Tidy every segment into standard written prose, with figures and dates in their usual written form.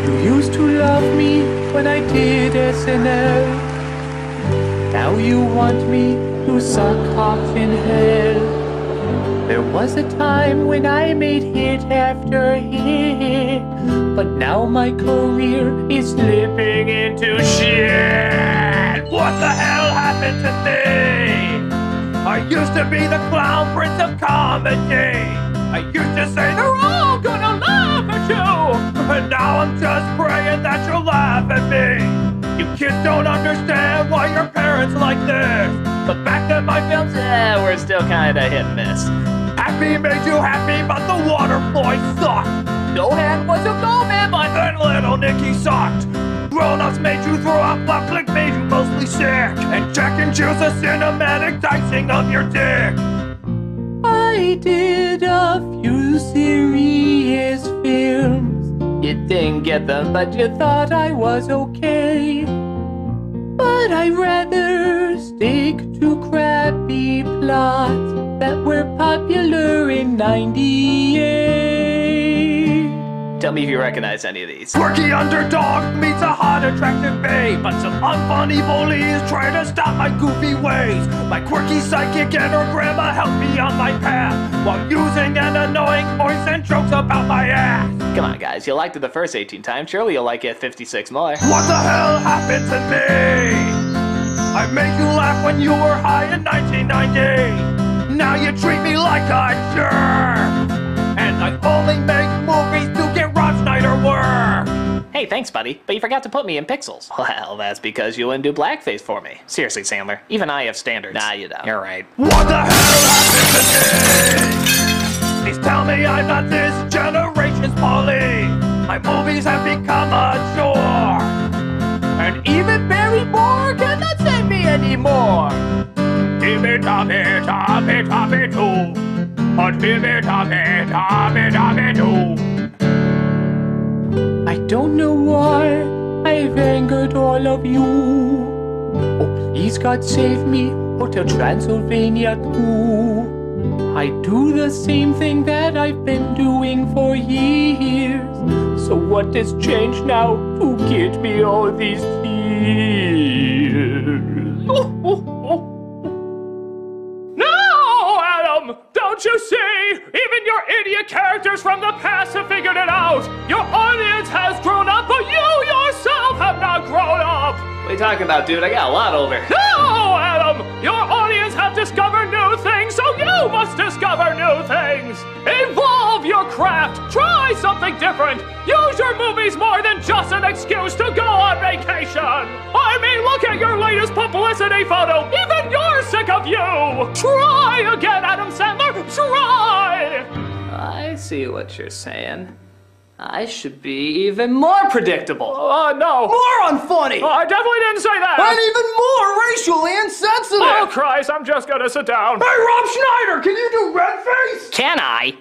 You used to love me when I did SNL. Now you want me to suck off in hell. There was a time when I made hit after hit, but now my career is slipping into shit. What the hell happened to me? I used to be the clown prince of comedy. I used to say they're all gonna laugh at you, and now I'm just praying that you'll laugh at me. You kids don't understand why your parents like this, but back then my films were still kinda hit and miss. Happy made you happy, but the water boy sucked. No hand was a go man, but then little Nicky sucked. Grown-ups made you throw up, but Flick made you mostly sick. And Jack and Jill's a cinematic dicing of your dick. I did a few serious films. You didn't get them, but you thought I was okay. But I'd rather stick to crappy plots that were popular in '98. Tell me if you recognize any of these. Quirky underdog meets a hot, attractive babe, but some unfunny bullies try to stop my goofy ways. My quirky psychic and her grandma helped me on my path, while using an annoying voice and jokes about my ass. Come on, guys, you liked it the first 18 times, surely you'll like it 56 more. What the hell happened to me? I made you laugh when you were high in 1990. Now you treat me like a jerk. And I only make movies to get Rob Schneider work. Hey, thanks, buddy, but you forgot to put me in pixels. Well, that's because you wouldn't do blackface for me. Seriously, Sandler, even I have standards. Nah, you don't. You're right. What the hell happened to me? Please tell me I'm not this generation's Polly. My movies have become a chore, and even Barry Moore cannot save me anymore. Tippy toppy, toppy, toppy too. Oh, tippy toppy, toppy, toppy too. I don't know why I've angered all of you. Oh, please God save me, Hotel Transylvania too. I do the same thing that I've been doing for years. So what has changed now to get me all these tears? No, Adam! Don't you see? Even your idiot characters from the past have figured it out! Your audience has grown up, but you yourself have not grown up! What are you talking about, dude? I got a lot older. No, Adam! Your audience have discovered new things, so you must discover new things! Evolve your craft! Try something different! Use your movies more than just an excuse to go on vacation! I mean, look at your latest publicity photo! Even you're sick of you! Try again, Adam Sandler! Try! I see what you're saying. I should be even more predictable. No. More unfunny. I definitely didn't say that. And even more racially insensitive. Oh, Christ, I'm just gonna sit down. Hey, Rob Schneider, can you do red face? Can I?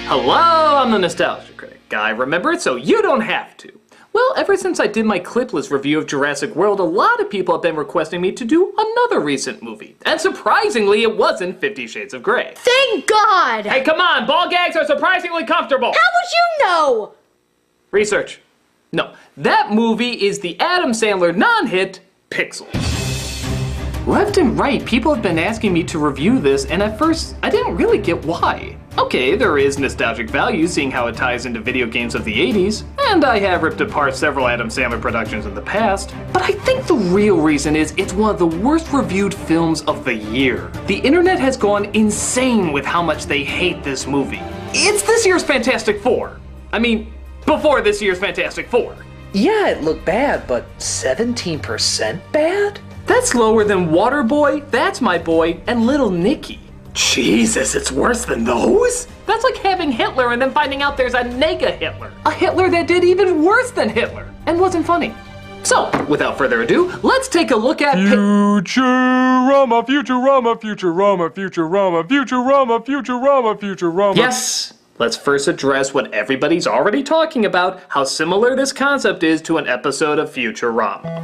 Hello, I'm the Nostalgia Critic guy. Remember it so you don't have to. Well, ever since I did my clipless review of Jurassic World, a lot of people have been requesting me to do another recent movie. And surprisingly, it wasn't 50 Shades of Grey. Thank God! Hey, come on, ball gags are surprisingly comfortable. How would you know? Research. No, that movie is the Adam Sandler non-hit Pixels. Left and right, people have been asking me to review this, and at first, I didn't really get why. Okay, there is nostalgic value seeing how it ties into video games of the 80s, and I have ripped apart several Adam Sandler productions in the past, but I think the real reason is it's one of the worst reviewed films of the year. The internet has gone insane with how much they hate this movie. It's this year's Fantastic Four. I mean, before this year's Fantastic Four. Yeah, it looked bad, but 17% bad? That's lower than Waterboy, That's My Boy, and Little Nicky. Jesus, it's worse than those? That's like having Hitler and then finding out there's a nega Hitler. A Hitler that did even worse than Hitler and wasn't funny. So, without further ado, let's take a look at Futurama, Futurama, Futurama, Futurama, Futurama, Futurama, Futurama. Yes! Let's first address what everybody's already talking about, how similar this concept is to an episode of Futurama.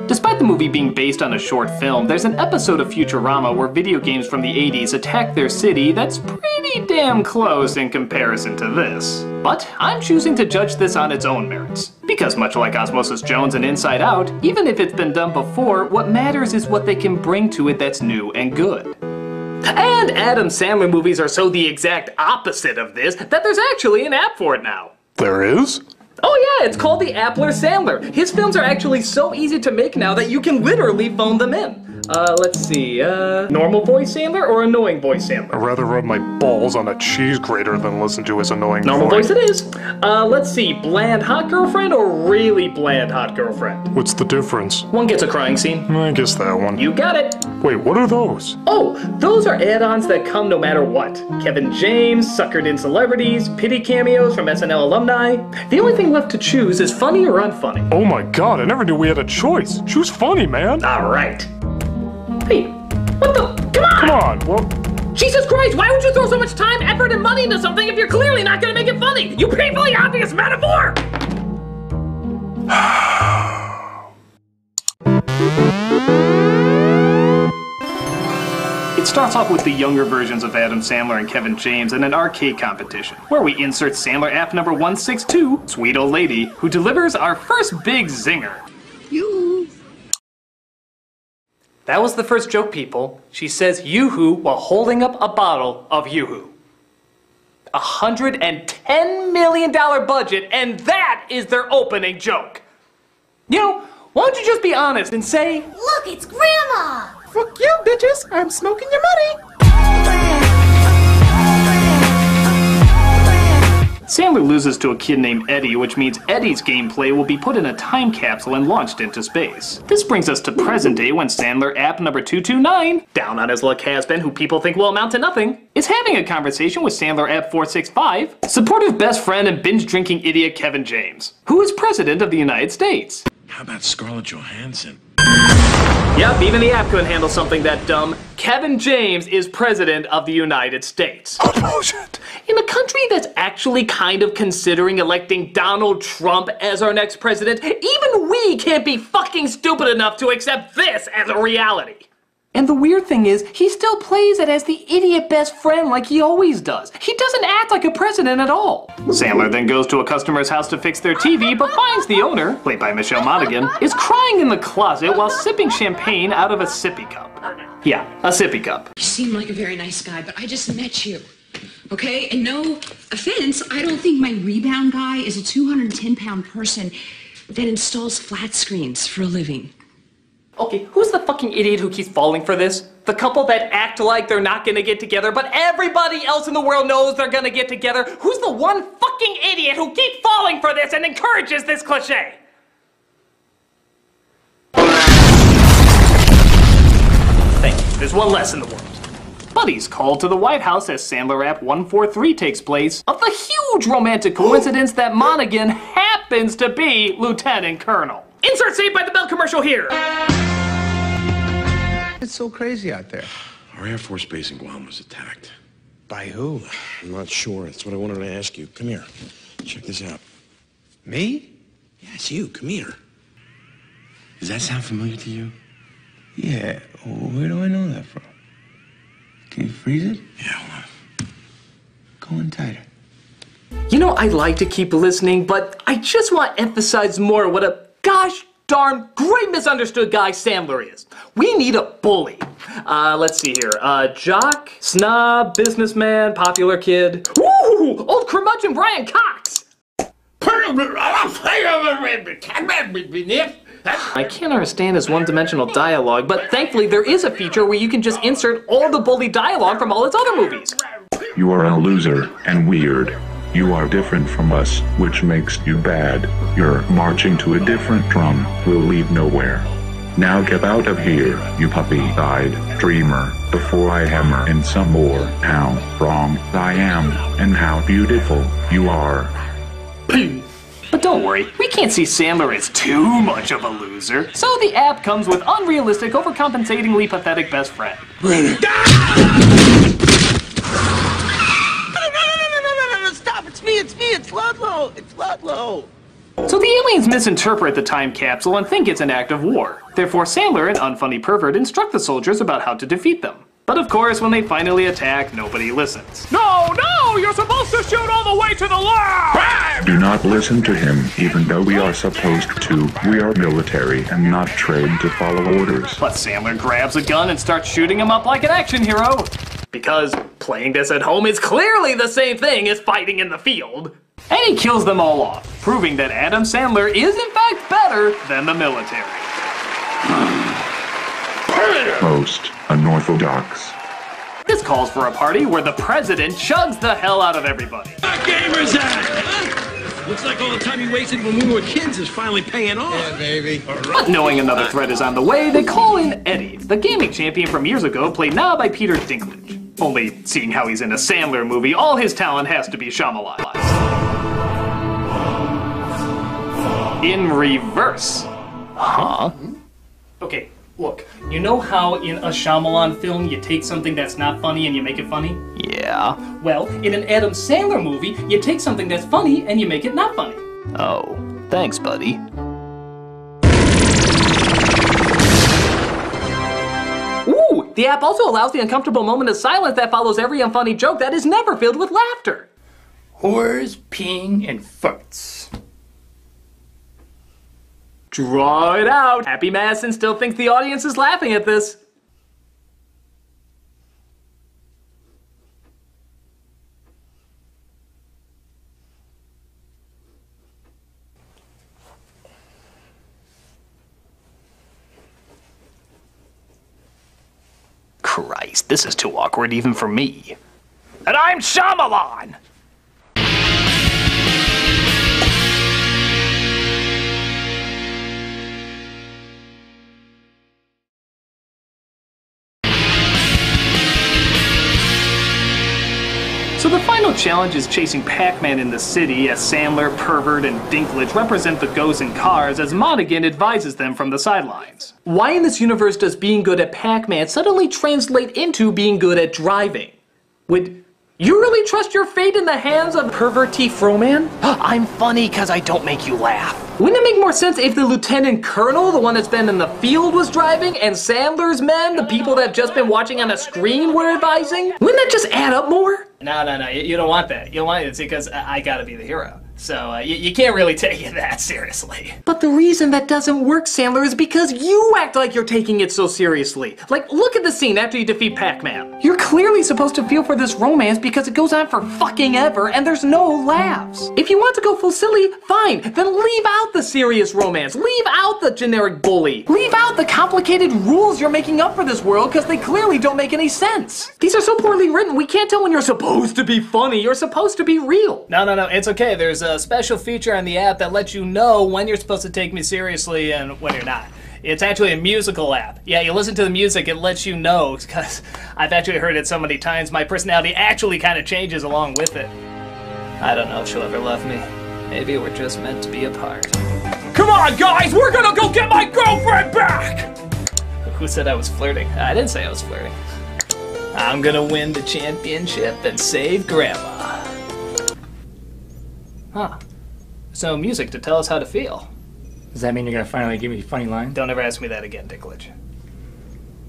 Despite the movie being based on a short film, there's an episode of Futurama where video games from the 80s attack their city that's pretty damn close in comparison to this. But I'm choosing to judge this on its own merits. Because much like Osmosis Jones and Inside Out, even if it's been done before, what matters is what they can bring to it that's new and good. And Adam Sandler movies are so the exact opposite of this that there's actually an app for it now. There is? Oh yeah, it's called the Appler Sandler. His films are actually so easy to make now that you can literally phone them in. Let's see, normal voice Sandler or annoying voice Sandler? I'd rather rub my balls on a cheese grater than listen to his annoying Normal voice. voice it is. Let's see, bland hot girlfriend or really bland hot girlfriend? What's the difference? One gets a crying scene. I guess that one. You got it. Wait, what are those? Oh, those are add-ons that come no matter what. Kevin James, suckered in celebrities, pity cameos from SNL alumni. The only thing left to choose is funny or unfunny. Oh my god, I never knew we had a choice. Choose funny, man. Alright. Hey, what the? Come on! Come on, well... Jesus Christ, why would you throw so much time, effort, and money into something if you're clearly not gonna make it funny? You painfully obvious metaphor! It starts off with the younger versions of Adam Sandler and Kevin James in an arcade competition, where we insert Sandler app number 162, Sweet Old Lady, who delivers our first big zinger. That was the first joke, people. She says yoo-hoo while holding up a bottle of yoo-hoo. $110 million budget, and that is their opening joke. You know, why don't you just be honest and say, Look, it's Grandma! Fuck you, bitches. I'm smoking your money. Sandler loses to a kid named Eddie, which means Eddie's gameplay will be put in a time capsule and launched into space. This brings us to present day when Sandler app number 229, down on his luck has-been who people think will amount to nothing, is having a conversation with Sandler app 465, supportive best friend and binge-drinking idiot Kevin James, who is president of the United States. How about Scarlett Johansson? Yep, even the app couldn't handle something that dumb. Kevin James is president of the United States. Oh, bullshit. In a country that's actually kind of considering electing Donald Trump as our next president, even we can't be fucking stupid enough to accept this as a reality. And the weird thing is, he still plays it as the idiot best friend like he always does. He doesn't act like a president at all. Sandler then goes to a customer's house to fix their TV, but finds the owner, played by Michelle Monaghan, is crying in the closet while sipping champagne out of a sippy cup. Yeah, a sippy cup. You seem like a very nice guy, but I just met you. Okay? And no offense, I don't think my rebound guy is a 210-pound person that installs flat screens for a living. Okay, who's the fucking idiot who keeps falling for this? The couple that act like they're not gonna get together, but everybody else in the world knows they're gonna get together? Who's the one fucking idiot who keeps falling for this and encourages this cliche? Thank you. There's one less in the world. Buddy's called to the White House as Sandler app 143 takes place of the huge romantic coincidence that Monaghan happens to be Lieutenant Colonel. Insert Saved by the Bell commercial here. It's so crazy out there. Our Air Force base in Guam was attacked. By who? I'm not sure. That's what I wanted to ask you. Come here. Check this out. Me? Yeah, it's you. Come here. Does that sound familiar to you? Yeah. Where do I know that from? Can you freeze it? Yeah, hold on. Go in tighter. You know, I'd like to keep listening, but I just want to emphasize more what a gosh darn great misunderstood guy Sandler is. We need a bully. Let's see here. Jock, snob, businessman, popular kid. Ooh, old curmudgeon Brian Cox. I can't understand his one-dimensional dialogue, but thankfully there is a feature where you can just insert all the bully dialogue from all its other movies. You are a loser and weird. You are different from us, which makes you bad. You're marching to a different drum. We'll lead nowhere. Now get out of here, you puppy-eyed dreamer, before I hammer in some more. How wrong I am, and how beautiful you are. But don't worry, we can't see Sandler as too much of a loser, so the app comes with unrealistic, overcompensatingly pathetic best friend. No, stop! It's me! It's Ludlow! It's Ludlow! So the aliens misinterpret the time capsule and think it's an act of war. Therefore Sandler, an unfunny pervert, instruct the soldiers about how to defeat them. But of course, when they finally attack, nobody listens. No! You're supposed to shoot all the way to the left! Do not listen to him, even though we are supposed to. We are military and not trained to follow orders. But Sandler grabs a gun and starts shooting him up like an action hero. Because playing this at home is clearly the same thing as fighting in the field. And he kills them all off, proving that Adam Sandler is in fact better than the military. Most unorthodox. This calls for a party where the president chugs the hell out of everybody. Gamers at! Looks like all the time you wasted when we were kids is finally paying off. Yeah, baby. But knowing another threat is on the way, they call in Eddie, the gaming champion from years ago, played now by Peter Dinklage. Only, seeing how he's in a Sandler movie, all his talent has to be Shyamalan. In reverse. Huh? Okay, look, you know how in a Shyamalan film you take something that's not funny and you make it funny? Yeah. Well, in an Adam Sandler movie, you take something that's funny and you make it not funny. Oh, thanks, buddy. Ooh, the app also allows the uncomfortable moment of silence that follows every unfunny joke that is never filled with laughter. Whores, peeing, and farts. Draw it out. Happy Madison still thinks the audience is laughing at this. Christ, this is too awkward even for me. And I'm Shyamalan! So the final challenge is chasing Pac-Man in the city as Sandler, Pervert, and Dinklage represent the ghosts in cars as Monaghan advises them from the sidelines. Why in this universe does being good at Pac-Man suddenly translate into being good at driving? Would you really trust your fate in the hands of Pervert T. Froman? I'm funny because I don't make you laugh. Wouldn't it make more sense if the Lieutenant Colonel, the one that's been in the field, was driving, and Sandler's men, the people that have just been watching on a screen, were advising? Wouldn't that just add up more? No, you don't want that. You don't want it. It's because I gotta be the hero. So you can't really take it that seriously. But the reason that doesn't work, Sandler, is because you act like you're taking it so seriously. Like, look at the scene after you defeat Pac-Man. You're clearly supposed to feel for this romance because it goes on for fucking ever and there's no laughs. If you want to go full silly, fine. Then leave out the serious romance. Leave out the generic bully. Leave out the complicated rules you're making up for this world because they clearly don't make any sense. These are so poorly written, we can't tell when you're supposed to be funny. You're supposed to be real. No, it's okay. There's a special feature on the app that lets you know when you're supposed to take me seriously and when you're not. It's actually a musical app. Yeah, you listen to the music, it lets you know, because I've actually heard it so many times, my personality actually kind of changes along with it. I don't know if she'll ever love me. Maybe we're just meant to be apart. Come on, guys! We're gonna go get my girlfriend back! Who said I was flirting? I didn't say I was flirting. I'm gonna win the championship and save Grandma. Huh. So music to tell us how to feel. Does that mean you're gonna finally give me a funny line? Don't ever ask me that again, Dinklage.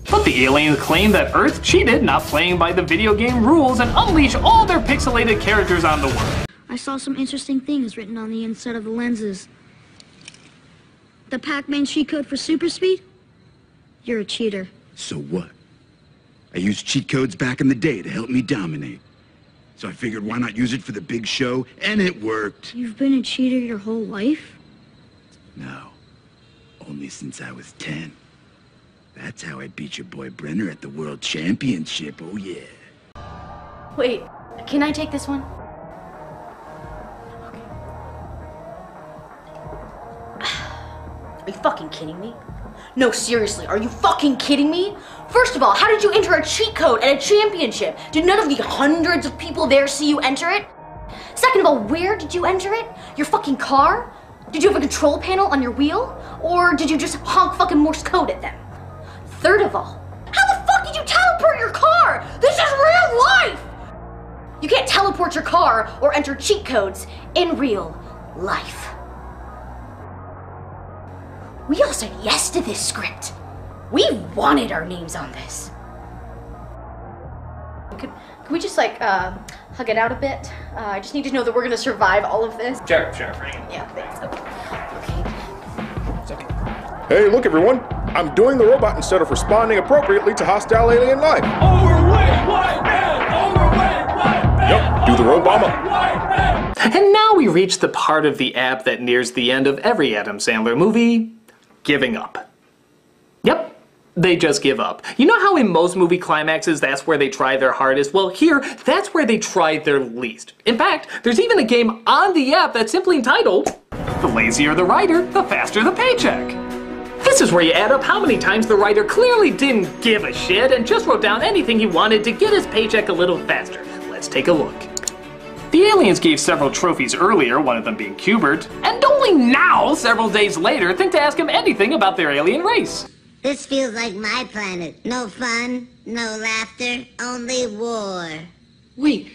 But the aliens claim that Earth cheated, not playing by the video game rules, and unleash all their pixelated characters on the world. I saw some interesting things written on the inside of the lenses. The Pac-Man cheat code for super speed? You're a cheater. So what? I used cheat codes back in the day to help me dominate. So I figured why not use it for the big show, and it worked. You've been a cheater your whole life? No, only since I was 10. That's how I beat your boy Brenner at the World Championship, oh yeah. Wait, can I take this one? Okay. Are you fucking kidding me? No, seriously, are you fucking kidding me? First of all, how did you enter a cheat code at a championship? Did none of the hundreds of people there see you enter it? Second of all, where did you enter it? Your fucking car? Did you have a control panel on your wheel? Or did you just honk fucking Morse code at them? Third of all, how the fuck did you teleport your car? This is real life! You can't teleport your car or enter cheat codes in real life. We all said yes to this script. We wanted our names on this. Can we just like hug it out a bit? I just need to know that we're gonna survive all of this. Sure. Yeah, thanks. Okay. Hey, look everyone. I'm doing the robot instead of responding appropriately to hostile alien life. Overweight white man! Overweight white man! Yep, do the Robama. And now we reach the part of the app that nears the end of every Adam Sandler movie, giving up. Yep. They just give up. You know how in most movie climaxes that's where they try their hardest? Well, here, that's where they try their least. In fact, there's even a game on the app that's simply entitled, The Lazier the Writer, the Faster the Paycheck. This is where you add up how many times the writer clearly didn't give a shit and just wrote down anything he wanted to get his paycheck a little faster. Let's take a look. The aliens gave several trophies earlier, one of them being Cubert, and only now, several days later, think to ask him anything about their alien race. This feels like my planet. No fun, no laughter, only war. Wait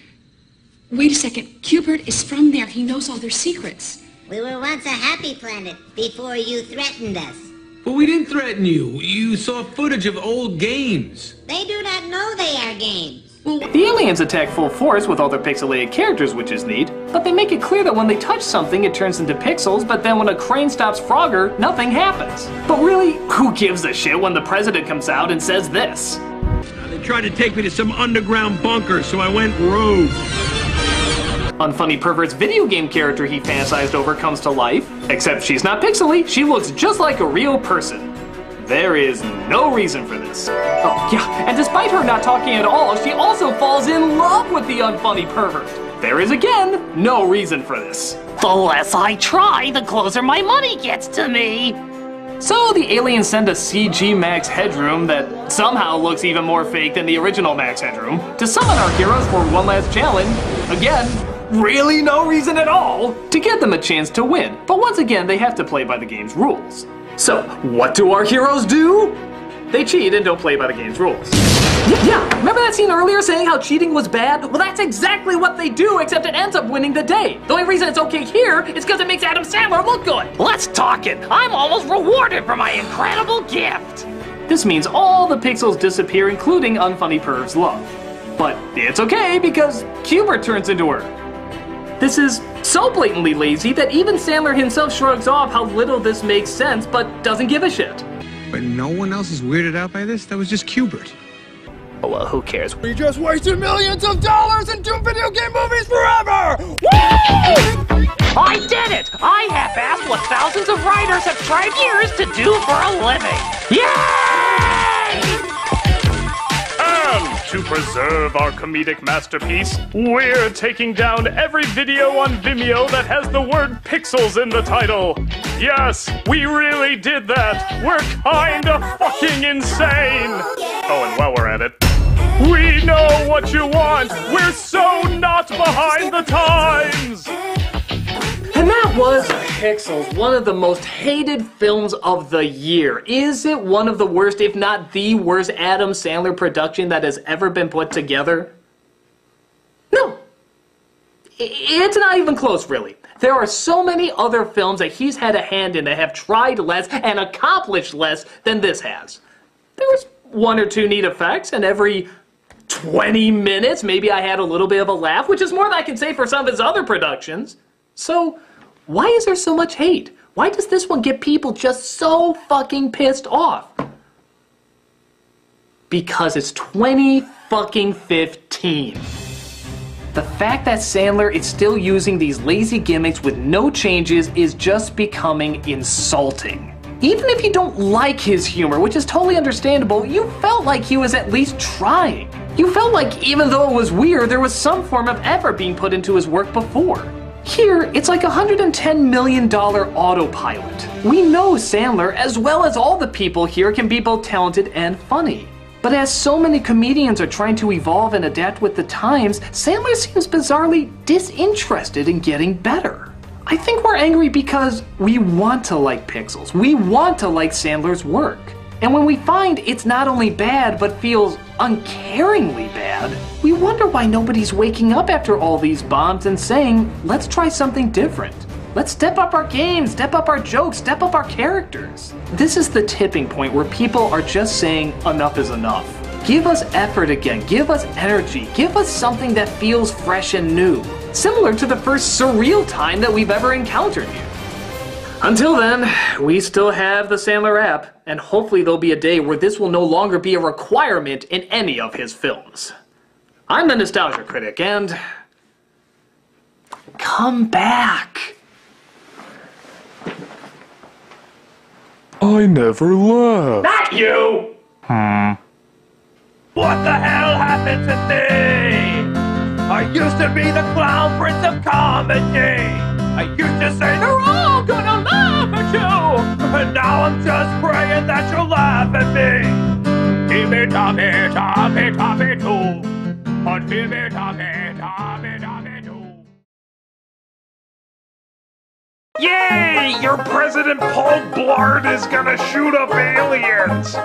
a second. Cubert is from there. He knows all their secrets. We were once a happy planet before you threatened us. But we didn't threaten you. You saw footage of old games. They do not know they are games. The aliens attack full force with all their pixelated characters, which is neat, but they make it clear that when they touch something it turns into pixels, but then when a crane stops Frogger, nothing happens. But really, who gives a shit when the president comes out and says this? They tried to take me to some underground bunker, so I went rogue. Unfunny Pervert's video game character he fantasized over comes to life, except she's not pixely, she looks just like a real person. There is no reason for this. Oh, yeah, and despite her not talking at all, she also falls in love with the unfunny pervert. There is, again, no reason for this. The less I try, the closer my money gets to me. So the aliens send a CG Max Headroom that somehow looks even more fake than the original Max Headroom to summon our heroes for one last challenge. Again, really no reason at all to get them a chance to win. But once again, they have to play by the game's rules. So, what do our heroes do? They cheat and don't play by the game's rules. Yeah, remember that scene earlier saying how cheating was bad? Well, that's exactly what they do, except it ends up winning the day. The only reason it's okay here is because it makes Adam Sandler look good. Let's talk it. I'm almost rewarded for my incredible gift. This means all the pixels disappear, including Unfunny Perv's love. But it's okay because Cubert turns into her. This is so blatantly lazy that even Sandler himself shrugs off how little this makes sense, but doesn't give a shit. But no one else is weirded out by this? That was just Cubert. Oh, well, who cares? We just wasted millions of dollars and do video game movies forever! Woo! I did it! I half-assed what thousands of writers have tried years to do for a living. Yay! And to preserve our comedic masterpiece, we're taking down every video on Vimeo that has the word pixels in the title. Yes, we really did that. We're kinda fucking insane. Oh, and while we're at it, we know what you want. We're so not behind the times. And that was Pixels, one of the most hated films of the year. Is it one of the worst, if not the worst, Adam Sandler production that has ever been put together? No. It's not even close, really. There are so many other films that he's had a hand in that have tried less and accomplished less than this has. There's one or two neat effects, and every 20 minutes maybe I had a little bit of a laugh, which is more than I can say for some of his other productions. So, why is there so much hate? Why does this one get people just so fucking pissed off? Because it's 2015. The fact that Sandler is still using these lazy gimmicks with no changes is just becoming insulting. Even if you don't like his humor, which is totally understandable, you felt like he was at least trying. You felt like even though it was weird, there was some form of effort being put into his work before. Here, it's like $110 million autopilot. We know Sandler, as well as all the people here, can be both talented and funny. But as so many comedians are trying to evolve and adapt with the times, Sandler seems bizarrely disinterested in getting better. I think we're angry because we want to like Pixels. We want to like Sandler's work. And when we find it's not only bad, but feels uncaringly bad, we wonder why nobody's waking up after all these bombs and saying, let's try something different. Let's step up our game, step up our jokes, step up our characters. This is the tipping point where people are just saying enough is enough. Give us effort again, give us energy, give us something that feels fresh and new. Similar to the first surreal time that we've ever encountered you. Until then, we still have the Sandler app, and hopefully there'll be a day where this will no longer be a requirement in any of his films. I'm the Nostalgia Critic, and come back. I never left. Not you! What the hell happened to me? I used to be the clown prince of comedy. I used to say they're all gonna laugh at you. And now I'm just praying that you'll laugh at me. Timmy, Tommy, Tommy, too. Oh, Timmy, Tommy, Tommy, Tommy, too. Yay! Your President Paul Blart is gonna shoot up aliens!